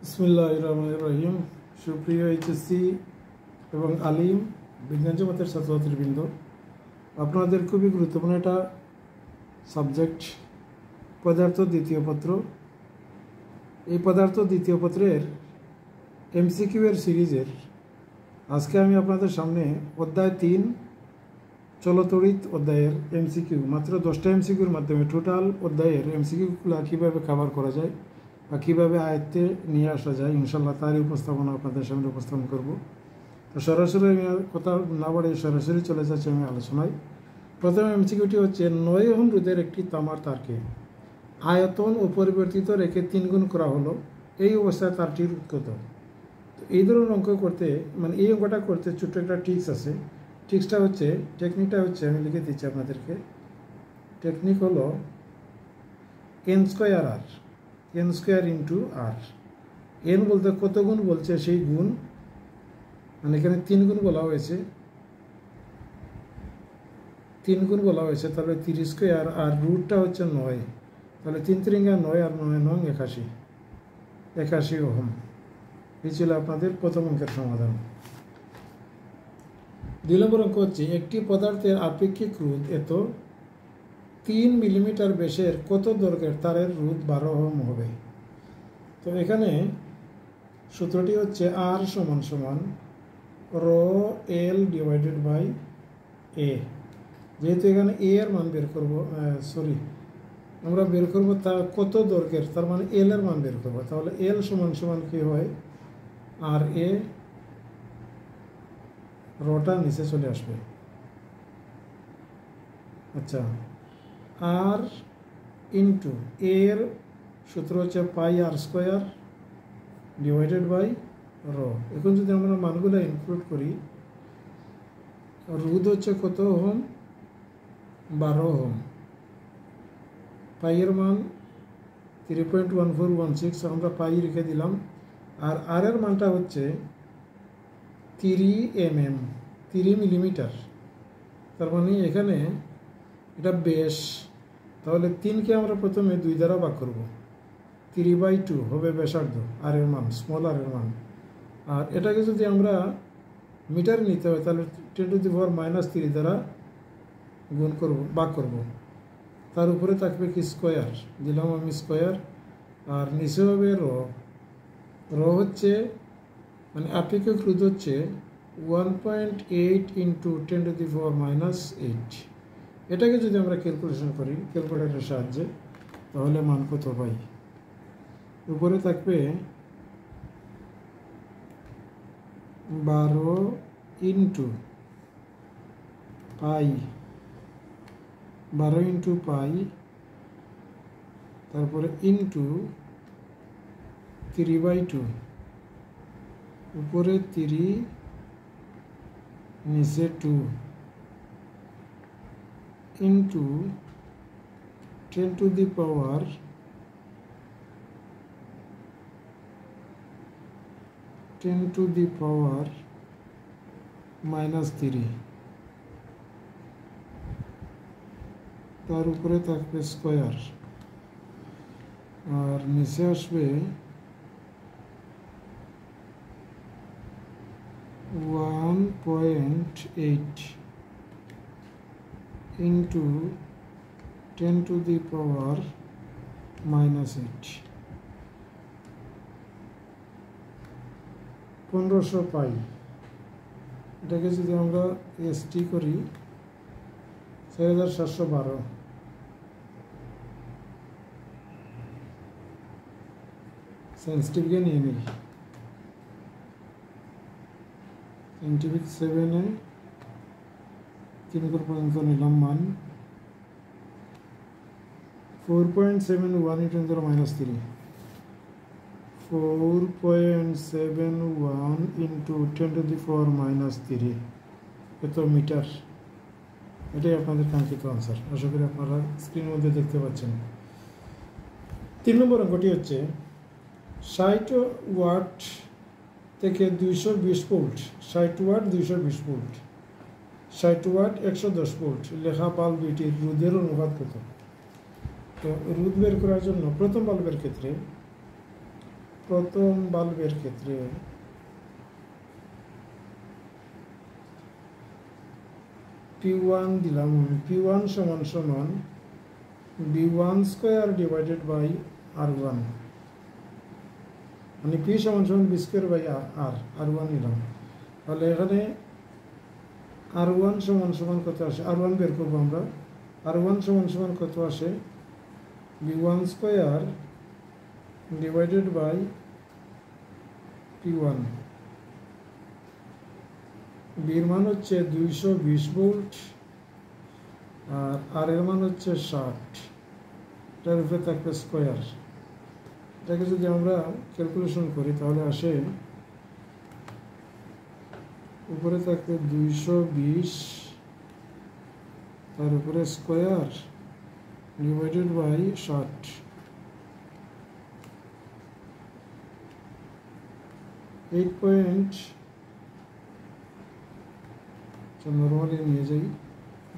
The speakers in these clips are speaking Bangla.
বিসমিল্লাহির রহমানির রহিম। সুপ্রিয় এইচএসসি এবং আলিম বিজ্ঞান জগতের ছাত্রছাত্রীবৃন্দ, আপনাদের খুবই গুরুত্বপূর্ণ একটা সাবজেক্ট পদার্থ দ্বিতীয় পত্র। এই পদার্থ দ্বিতীয় পত্রের এমসিকিউ এর সিরিজের আজকে আমি আপনাদের সামনে অধ্যায় 3 চলতড়িৎ অধ্যায়ের এমসিকিউ, মাত্র 10টা এমসিকিউর মাধ্যমে টোটাল অধ্যায়ের এমসিকিউগুলো কীভাবে কভার করা যায় বা কীভাবে আয়ত্তে নিয়ে আসা যায় ইনশাল্লাহ তারই উপস্থাপনা আপনাদের সামনে উপস্থাপন করব। তো সরাসরি আমি কথা না বাড়িয়ে সরাসরি চলে যাচ্ছি আমি আলোচনায়। প্রথম এমসিকিউটি হচ্ছে 9 ওহম রোধের একটি তামার তারকে আয়তন ও পরিবর্তিত রেখে 3 গুণ করা হলো, এই অবস্থায় তারটির রোধ কত? তো এই ধরনের অঙ্ক করতে এই অঙ্কটা করতে ছোট্ট একটা ট্রিক্স আছে। টেকনিকটা হচ্ছে আমি লিখে দিচ্ছি আপনাদেরকে। টেকনিক হলো n স্কোয়ার আর, n স্কোয়ার ইন্টু আর। n বলতে কত গুণ বলছে সেই গুণ, এখানে 3 গুণ বলা হয়েছে, 3 গুণ বলা হয়েছে, তাহলে 30 স্কোয়ার আর রুটটা হচ্ছে 9, তাহলে 3 3 9 আর 9 9 81 ওহম। এই ছিল আপনাদের প্রথম অঙ্কের সমাধান। 2 নম্বর অঙ্ক হচ্ছে একটি পদার্থের আপেক্ষিক রোধ এত 3 মিলিমিটার ব্যাসের কত দৈর্ঘ্যের তারের রোধ 12 ওহম হবে। তো এখানে সূত্রটি হচ্ছে আর সমান সমান রো এল ডিভাইডেড বাই এ। যেহেতু এখানে এ এর মান বের করব, আমরা বের করব তার কত দৈর্ঘ্যের, তার মানে এল এর মান বের করব। তাহলে এল সমান সমান কি হয়, আর এ, রোটা নিচে চলে আসবে। আচ্ছা, আর ইন্টু এর সূত্র হচ্ছে পাই আর স্কোয়ার ডিভাইডেড বাই রো। এখন যদি আমরা মানগুলো ইনক্লুড করি, রোধ হচ্ছে কত ওহম, 12 ওহম। পাইয়ের মান 3.1416, আমরা পাই রেখে দিলাম। আর আর এর মানটা হচ্ছে 3 মিলিমিটার। তার মানে এখানে এটা বেশ, তাহলে 3কে আমরা প্রথমে 2 দ্বারা ভাগ করব, 3/2 হবে ব্যাসার্ধ আর এর মান, স্মল আর এর মান। আর এটাকে যদি আমরা মিটার নিতে হয় তাহলে 10⁻³ দ্বারা গুণ করব, ভাগ করব। তার উপরে থাকবে কি স্কোয়ার, দিলাম আমি স্কোয়ার, আর নিচে হবে রো। রো হচ্ছে আপেক্ষিক রোধ হচ্ছে 1.8 ইন্টু 10⁻⁻8। এটাকে যদি আমরা ক্যালকুলেশন করি ক্যালকুলেটরের সাহায্যে, তাহলে মান কত পাই? উপরে থাকবে 12 ইন্টু পাই, 12 ইন্টু পাই, তারপরে ইন্টু 3/2, উপরে 3 নিচে 2 ইন্টু 10⁻³ -3, তার উপরে থাকবে স্কোয়ার, আর নিচে আসবে 1.8 ইন্টু 10⁻⁻8, 1500 পাই। এটাকে যদি আমরা এসটি করি 4712। সেন্সিটিভকে নিয়ে নিই, সাইন্টিফিক 7-এ 3 পর্যন্ত নিলাম মান 4.71 × 10⁻³ 4.71 ইন্টু 10⁻³ এত মিটার। এটাই আপনাদের কাঙ্ক্ষিত আনসার। আশা করি আপনারা স্ক্রিনের মধ্যে দেখতে পাচ্ছেন। 3 নম্বর অঙ্কটি হচ্ছে 60 ওয়াট থেকে 220 volt, 60 watt 220 volt, 60 watt 110 volt লেখা বাল্ব দুইটির রোধের অনুপাত কত? তো রোধ বের করার জন্য প্রথম বাল্বের ক্ষেত্রে প্রথম বাল্বের ক্ষেত্রে P1 দিলাম, P1 সমান সমান B1 square divided by R1, মানে P সমান সমান B স্কয়ার বাই R1 নিলাম। তাহলে এখানে R1 সমান সমান কত আসে, R1 বের করবো আমরা। R1 সমান সমান কত আসে, B1 square divided by P1। বির মান হচ্ছে 220 ভোল্ট আর আর এর মান হচ্ছে 60, এটার উপরে থাকবে স্কয়ার। এটাকে যদি আমরা ক্যালকুলেশন করি তাহলে আসে উপরে থাকবে 220, তার উপরে স্কয়ার ডিভাইডেড বাই 60, নর্মালি নিয়ে যাই,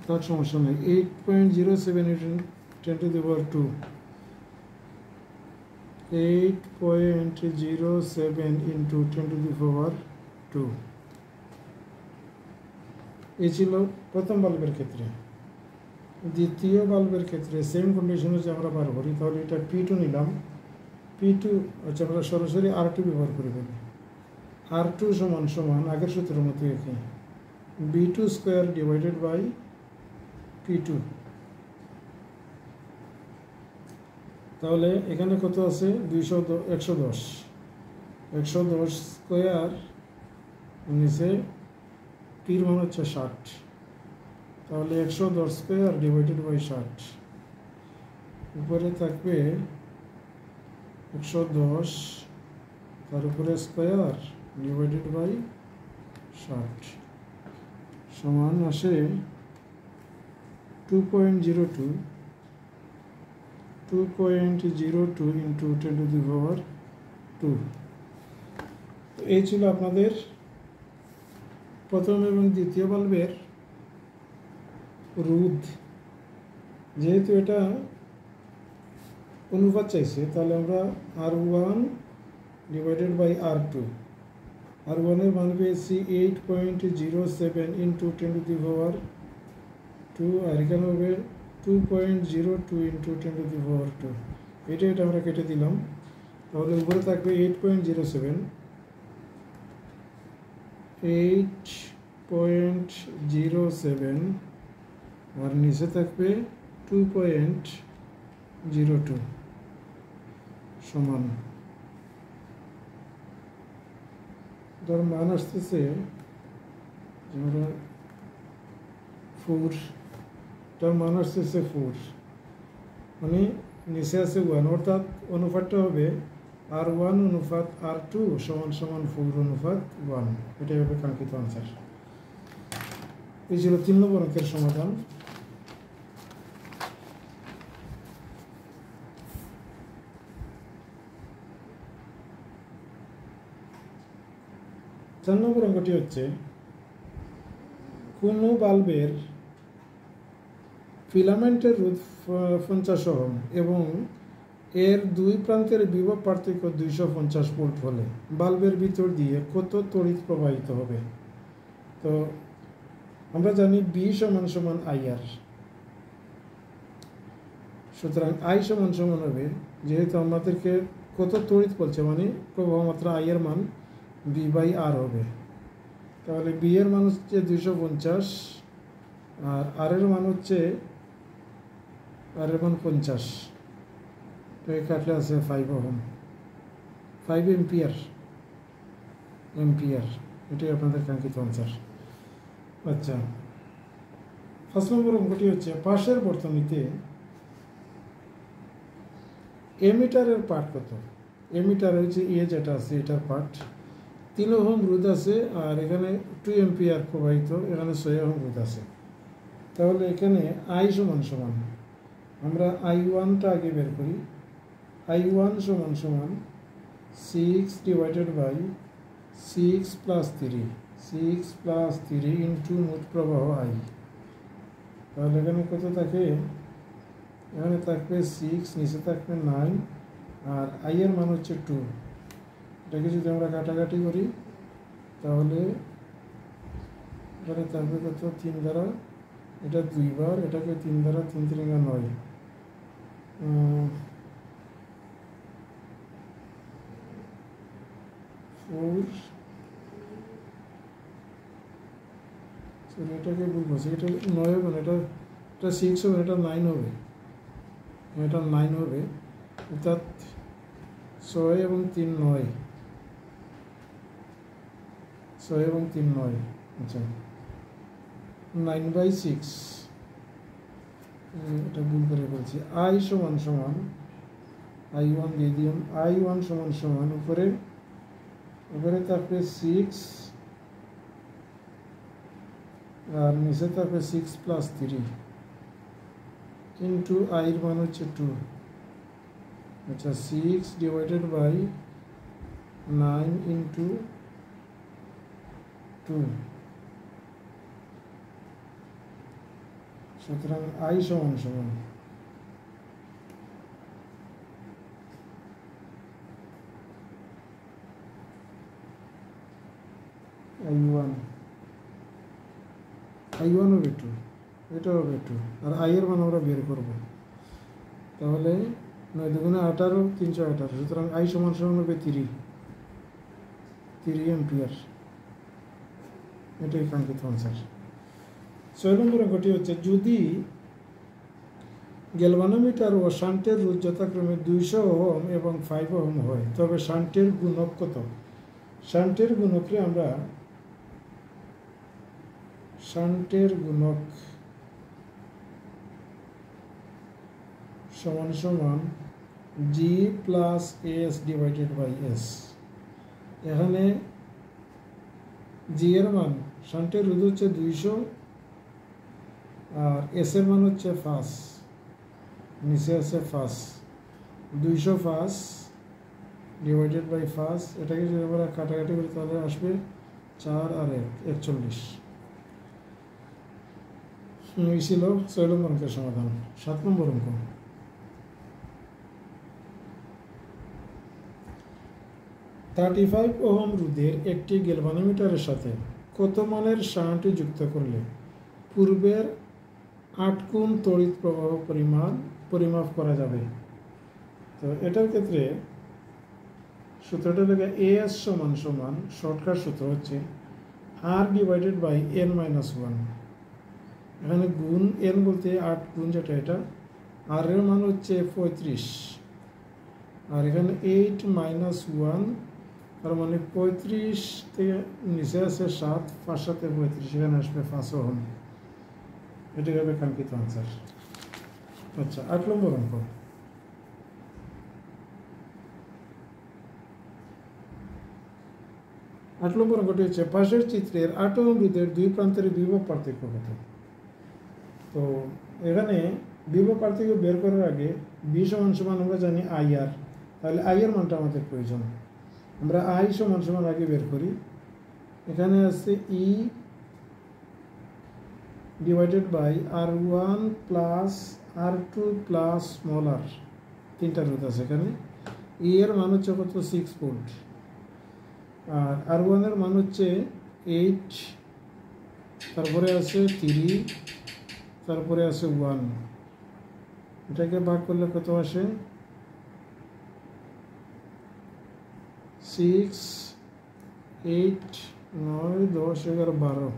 তার সমস্যা নেই। 8.07 10 to the power 2, 8.07 into 10 to the power 2। এই ছিল প্রথম বাল্বের ক্ষেত্রে। দ্বিতীয় বাল্বের ক্ষেত্রে সেম কন্ডিশনে যে আমরা বার করি, তাহলে এটা P2 নিলাম। P2 আচ্ছা আমরা সরাসরি R2 ব্যবহার করে দেবো। R2 সমান সমান আগের সূত্রের মতো একই, B2 square divided by P2। তাহলে এখানে কত আছে, 110 স্কয়ার, নিচে পির মান হচ্ছে 60, তাহলে 110 স্কয়ার ডিভাইডেড বাই 60, উপরে থাকবে 110 তার উপরে স্কয়ার ডিভাইডেড বাই 60 সমান আসে 2.02 into 10 to the power 2। তো এই ছিল আপনাদের প্রথম এবং দ্বিতীয় বাল্বের রোধ। যেহেতু এটা অনুপাত চাইছে, তাহলে আমরা R1 divided by R2, R1 এর মান পেয়েছি 8.07 into 10 to the power 2, আর এখানে হবে 2.02 into 10 to the power 2। এটা আমরা কেটে দিলাম, তাহলে উপরে থাকবে 8.07 আর নিচে থাকবে 2.02 সমান, তার মান আসতেছে আমরা 4, তার মান আসতেছে 4, মানে নিচে আছে 1, অর্থাৎ অনুপাতটা হবে R1 অনুপাত R2 সমান সমান 4 অনুপাত 1। এটাই হবে কাঙ্ক্ষিত আনসার। এই ছিল 3 নম্বর অঙ্কের সমাধান। চার নম্বর অঙ্কটি হচ্ছে, কোনো বাল্বের ফিলামেন্টের রোধ 50 ওহম এবং এর দুই প্রান্তের বিভব পার্থক্য 250 ভোল্ট হলে বাল্বের ভিতর দিয়ে কত তড়িৎ প্রবাহিত হবে। তো আমরা জানি B সমান সমান IR, সুতরাং I সমান সমান হবে, যেহেতু আমাদেরকে কত তড়িৎ বলছে মানে প্রবাহ মাত্রা I এর মান B বাই R হবে। তাহলে B এর মান হচ্ছে 250 আর R এর মান হচ্ছে 50, তো এই কাটলে আছে 5 ওহম, 5 এম্পিয়ার, এটাই আপনাদের কাঙ্ক্ষিত আনসার। আচ্ছা, ফার্স্ট নম্বর অঙ্কটি হচ্ছে, পাশের বর্তনীতে এমিটারের পার্ট কত। এমিটার হচ্ছে যেটা আছে এটার পার্ট, 3 ওহম রোধ আছে আর এখানে 2 এম্পিয়ার প্রবাহিত, এখানে 6 ওহম রোধ আছে। তাহলে এখানে I সমান সমান আমরা I1টা আগে বের করি। I1 সমান সমান 6 ডিভাইডেড বাই 6 প্লাস 3 ইন্টু মোট প্রবাহ I। তাহলে এখানে কত থাকে, এখানে থাকবে 6, নিচে থাকবে 9 আর I এর মান হচ্ছে 2, এটাকে যদি আমরা কাটাকাটি করি তাহলে এখানে থাকবে কত 3 দ্বারা, এটা 2 বার, এটাকে 3 দ্বারা, 3 3 9, এটাকে ভুল করছি, এটা 9 হবে না, এটা 6 হবে, এটা 9 হবে, এটা 9 হবে, অর্থাৎ 6 এবং 3 9, 6 এবং 3 9, আচ্ছা 9/6, এটা ভুল করে বলছি। I সমান সমান I1 দিয়ে দিলাম, I1 সমান সমান উপরে থাকবে 6 আর নিচে থাকবে 6 + 3 কিন্তু I এর মান হচ্ছে 2, আচ্ছা 6 / 9 × 2, সুতরাং I সমান সমান I1 হবে 2, এটা হবে 2, আর I এর মান আমরা বের করব, তাহলে 9 দুগুণে 18, 318, সুতরাং I সমান সমান হবে 3 অ্যাম্পিয়ার, এটাই কাঙ্ক্ষিত আনসার। 6 নম্বর অঙ্কটি হচ্ছে, যদি গ্যালভানোমিটার ও শান্টের রোধ যথাক্রমে 200 ওহম এবং 5 ওহম হয়, তবে শান্টের গুণক কত? শান্টের গুণককে আমরা শান্টের গুণক সমান সমান G + S / S, এখানে G এর মান, শান্টের রোধ হচ্ছে 200 আর S এর মান হচ্ছে 5, নিচে আছে 5, 200 5 / 5, এটাকে যদি আমরা কাটাকাটি করি তাহলে আসবে 4 আর 1 41। এই ছিল 6 নম্বর অঙ্কের সমাধান। 7 নম্বর অঙ্ক, $35 ওহম রোধের একটি গ্যালভানোমিটারের সাথে কত মানের শান্ট যুক্ত করলে পূর্বের 8 গুণ তড়িৎ প্রবাহ পরিমাপ করা যাবে? তো এটার ক্ষেত্রে সূত্রটা লেখা AS সমান সমান, শর্টকাট সূত্র হচ্ছে R / n-1, এখানে গুণ n বলতে 8 গুণ যেটা, এটা আর এর মান হচ্ছে 35, আর এখানে 8 - 1, তার মানে 35 থেকে নিচে আছে 7, 5 × 7 = 35, এখানে আসবে 5 ওহম, এটাই হবে কাঙ্ক্ষিত আনসার। আচ্ছা 8 নম্বর অঙ্ক, অঙ্কটি হচ্ছে, পাশের চিত্রের 8 ওহম রোধের 2 প্রান্তের বিভব পার্থক্য কত? তো এখানে বিভব পার্থক্য বের করার আগে B সমান সমান আমরা জানি IR, তাহলে I এর মানটা আমাদের প্রয়োজন, আমরা I সমান সমান আগে বের করি। এখানে আছে E / R1 + R2 + r, 3টা রোধ আছে এখানে। E এর মান হচ্ছে কত? 6 ভোল্ট, আর R1 এর মান হচ্ছে 8, তারপরে আছে 3, তারপরে আছে 1, এটাকে ভাগ করলে কত আসে? 6 8 9 10 11 12,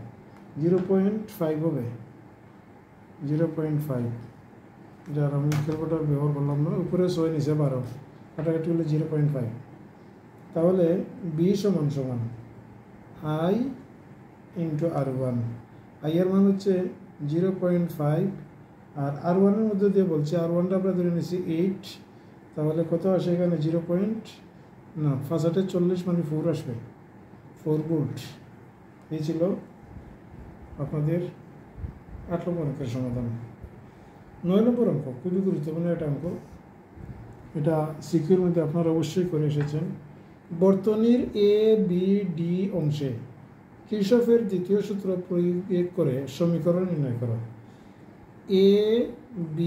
0.5 হবে, 0.5, যার আমি ক্যালকুলেটর ব্যবহার করলাম না, উপরে 6 নিচে 12, কাটাকাটি হলে 0.5, তাহলে B সমান সমান I × R1, I এর মান হচ্ছে 0.5, আর R1 এর মধ্যে দিয়ে বলছে, R1টা আমরা ধরে নিয়েছি 8, তাহলে কত আসে এখানে? 5/8 মানে 4 আসবে, 4 ভোল্ট। এই ছিল আপনাদের 8 নম্বর অঙ্কের সমাধান। 9 নম্বর অঙ্ক খুবই গুরুত্বপূর্ণ একটা অঙ্ক, এটা সিকিউর মধ্যে আপনারা অবশ্যই করে এসেছেন। বর্তনীর ABD অংশে কিরশফের দ্বিতীয় সূত্র প্রয়োগ করে সমীকরণ নির্ণয় করো। A B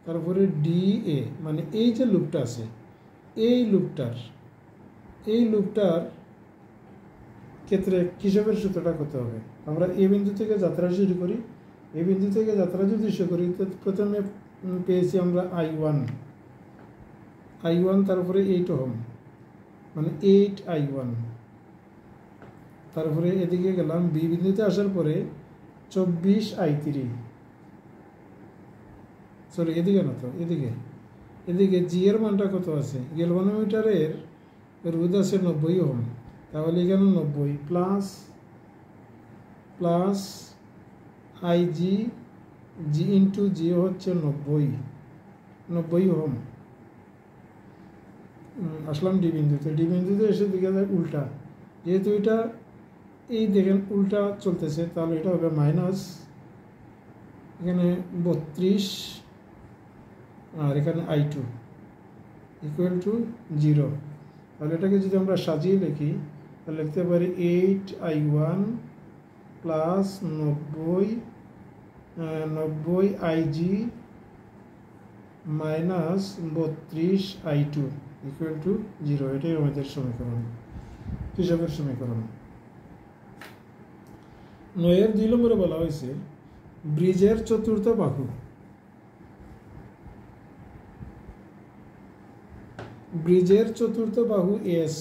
তারপরে ডি এ, মানে এই যে লুপটা আছে এই লুপটার ক্ষেত্রে কিসবের সূত্রটা করতে হবে। আমরা এই বিন্দু থেকে যাত্রা শুরু করি, এই বিন্দু থেকে যাত্রা যদি শুরু করি তো প্রথমে পেয়েছি আমরা I1, তারপরে 8 ওহম, মানে 8I1। তারপরে এদিকে গেলাম বি বিন্দুতে আসার পরে 24I3, সরি এদিকে না তো এদিকে জি এর মানটা কত আছে, গ্যালভানোমিটারের রোধ আছে 90 ওহম, তাহলে এখানে 90 প্লাস আইজি, জি ইন্টু জি হচ্ছে 90 ওহম। আসলাম ডি বিন্দুতে এসে দিকে যায় উল্টা, যেহেতু এটা এই দেখেন উল্টা চলতেছে তাহলে এটা হবে মাইনাস, এখানে 32 আর এখানে I2 ইকুয়াল টু 0। তাহলে এটাকে যদি আমরা সাজিয়ে লিখি তাহলে লিখতে পারি 8I1 plus 90 IG minus 32I2 equal to 0। এটাই আমাদের সমীকরণ, হিসাবের সমীকরণ। 9 2 নম্বরে বলা হয়েছে ব্রিজের চতুর্থ বাহু, এস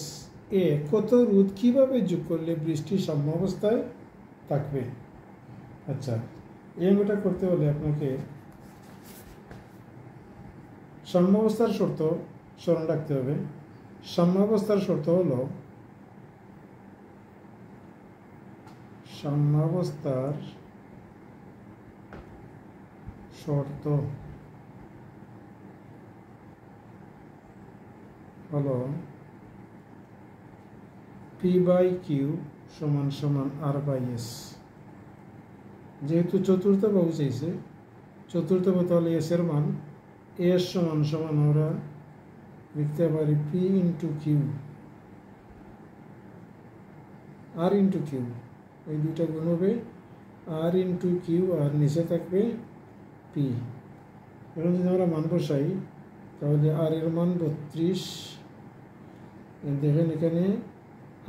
এ কত রোধ কিভাবে যোগ করলে বৃষ্টি সাম্যাবস্থায় থাকবে। আচ্ছা, এই অঙ্কটা করতে হলে আপনাকে সাম্যাবস্থার শর্ত স্মরণ রাখতে হবে। সাম্যাবস্থার শর্ত হলো পি বাই কিউ সমান সমান আর বাই এস। যেহেতু চতুর্থ বাহু চাইছে, চতুর্থ বাহু তাহলে এস এর মান এস সমান সমান আমরা লিখতে পারি P into Q R into Q, এই দুইটা গুণ হবে আর ইন্টু কিউ আর নিচে থাকবে পি। এখন যদি আমরা মান বসাই তাহলে আর এর মান 32, দেখেন এখানে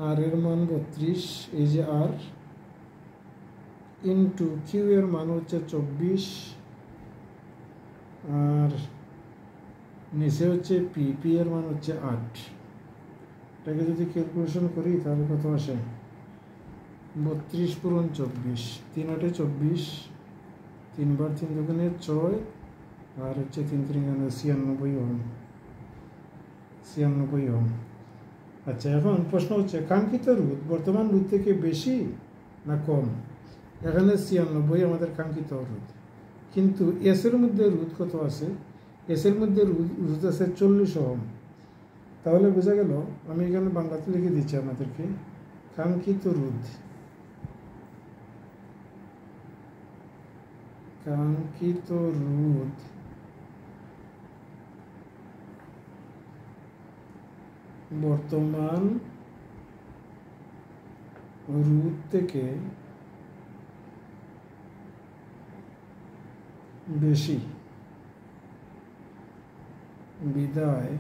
আর এর মান 32, এই যে আর ইন্টু কিউ এর মান হচ্ছে 24 আর নিচে হচ্ছে পি এর মান হচ্ছে 8। এটাকে যদি ক্যালকুলেশন করি তাহলে কত আসে, 32 পূরণ 24, 3 8 24, 3 বার 3 দুগুণে 6 আর হচ্ছে 3 3 96 ওহম। আচ্ছা, এখন প্রশ্ন হচ্ছে কাঙ্ক্ষিত রোধ বর্তমান রোধ থেকে বেশি না কম। এখানে 96 আমাদের কাঙ্ক্ষিত রোধ, কিন্তু এস এর মধ্যে রোধ কত আছে, এস এর মধ্যে রোধ আছে 40 ওহম। তাহলে বোঝা গেল, আমি এখানে বাংলাতে লিখে দিচ্ছি আমাদেরকে, কাঙ্ক্ষিত রোধ বর্তমান রোধ থেকে বেশি, বিদায়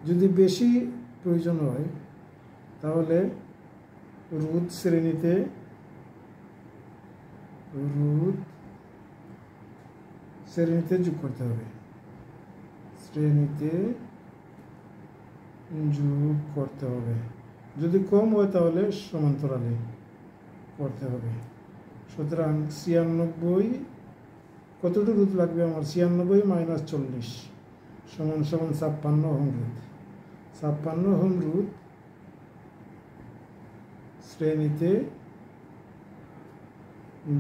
যদি বেশি প্রয়োজন হয় তাহলে রোধ শ্রেণীতে যোগ করতে হবে, যদি কম হয় তাহলে সমান্তরালে করতে হবে। সুতরাং 96 কতটুকু রোধ লাগবে আমার, 96 মাইনাস 40 সমান সমান 56 ওহম রোধ। 56 ওহম রোধ শ্রেণীতে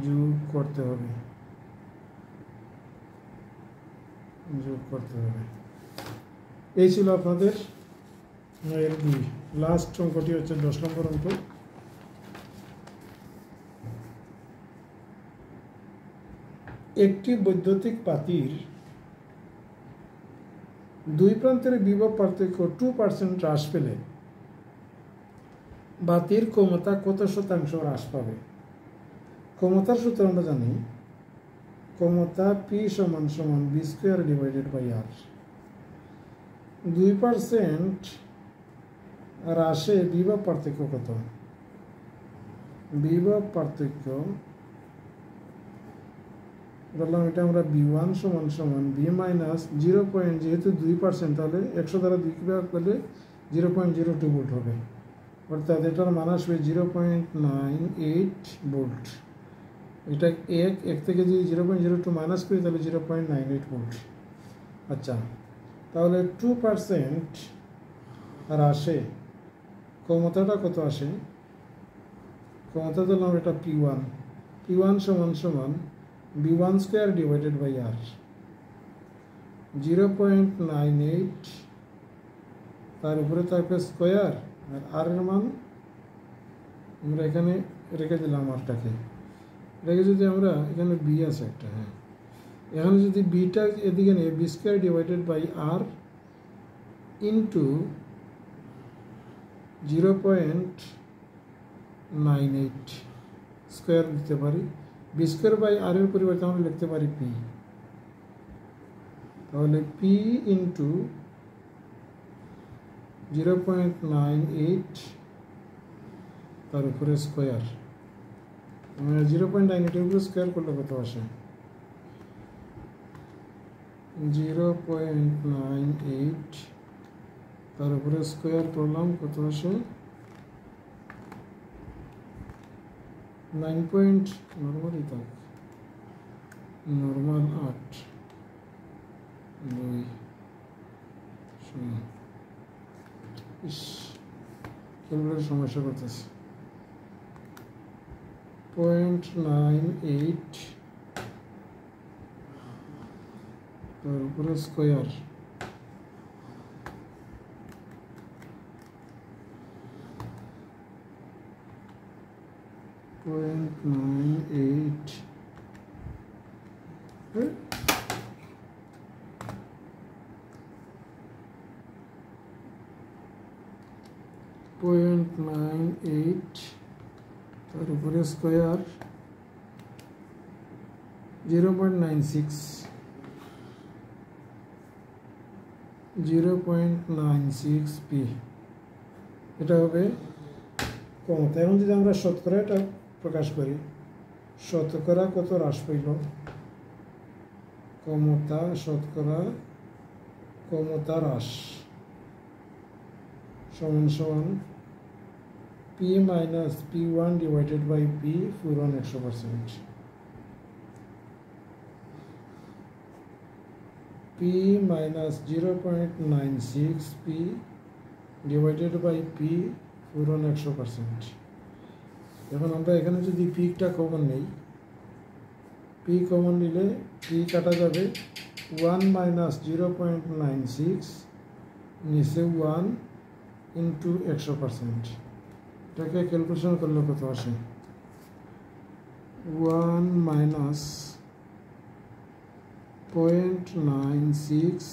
যোগ করতে হবে। এই ছিল আপনাদের 9 লাস্ট অঙ্কটি হচ্ছে 10 নম্বর অঙ্ক। একটি বৈদ্যুতিক বাতির দুই প্রান্তের বিভব পার্থক্য 2% হ্রাস পেলে বাতির ক্ষমতা কত শতাংশ হ্রাস পাবে। ক্ষমতার সূত্র আমরা জানি, ক্ষমতা পি সমান সমান বি স্কোয়ার ডিভাইডেড বাই আর। 2% হ্রাসে বিভব পার্থক্য কত? বিভব পার্থক্য বললাম এটা আমরা B1 সমান সমান B মাইনাস 0. যেহেতু 2% তাহলে 100 দ্বারা 2 ভাগ করলে 0.02 ভোল্ট হবে, অর্থাৎ এটার মান আসবে 0.98 ভোল্ট। এটা এক থেকে যদি 0.02 মাইনাস করি তাহলে 0.98 ভোল্ট। আচ্ছা, তাহলে 2% হ্রাসে ক্ষমতাটা কত আসে? ক্ষমতা দিলাম এটা P1 সমান সমান B1 স্কোয়ার ডিভাইডেড বাই আর। 0.98 তার উপরে থাকবে স্কোয়ার, আর আর এর মান আমরা এখানে রেখে দিলাম। আরটাকে রেখে যদি আমরা এখানে বি আছে একটা, হ্যাঁ, এখানে যদি বিটা এদিকে নিয়ে B square divided by R into 0.98 square লিখতে পারি। বি স্কোয়ার বাই আর এর পরিবর্তে আমরা লিখতে পারি পি। তাহলে পি ইন্টু 0.98 তার উপরে স্কোয়ার, 0.98 এর উপরে স্কোয়ার করলে কত আসে? 0.98 তার উপরে স্কোয়ার করলাম, কত আসে? 9. নর্মালই থাক, নর্মাল 8 2 ক্যালকুলেটর সমস্যা করতেছে। 0.98 তার উপরে স্কোয়ার, .98 তার উপরে স্কোয়ার 0.96 পি। এটা হবে ক্ষমতা। এখন যদি আমরা শতকরা এটা প্রকাশ করি, শতকরা কত হ্রাস পাইল? ক্ষমতা শতকরা ক্ষমতা হ্রাস সমান সমান P minus P1 divided by P পূরণ 100%। P minus 0.96 P divided by P পূরণ 100%। এখন আমরা এখানে যদি পিটা কমন নেই, পি কমন নিলে পি কাটা যাবে, 1 মাইনাস 0.96 নিচে 1 ইন্টু 100%। এটাকে ক্যালকুলেশন করলে কত আসে? 1 মাইনাস 0.96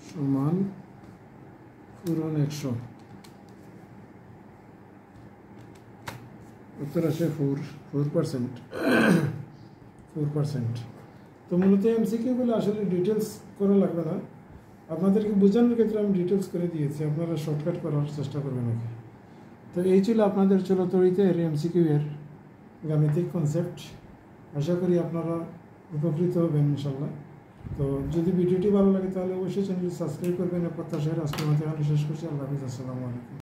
সমান পূরণ 100। উত্তর আসে 4%। তো মূলত এমসিকিউগুলো আসলে ডিটেলস করা লাগবে না, আপনাদেরকে বোঝানোর ক্ষেত্রে আমি ডিটেলস করে দিয়েছি, আপনারা শর্টকাট করার চেষ্টা করবেন নাকি। তো এই ছিল আপনাদের চলতরিতের এমসিকিউ এর গাণিতিক কনসেপ্ট। আশা করি আপনারা উপকৃত হবেন ইনশাল্লাহ। তো যদি ভিডিওটি ভালো লাগে তাহলে অবশ্যই চ্যানেলটি সাবস্ক্রাইব করবেন। প্রত্যাশায় আজকের মতো এখানে শেষ করছি। আল্লাহ হাফিজ, আসসালামু আলাইকুম।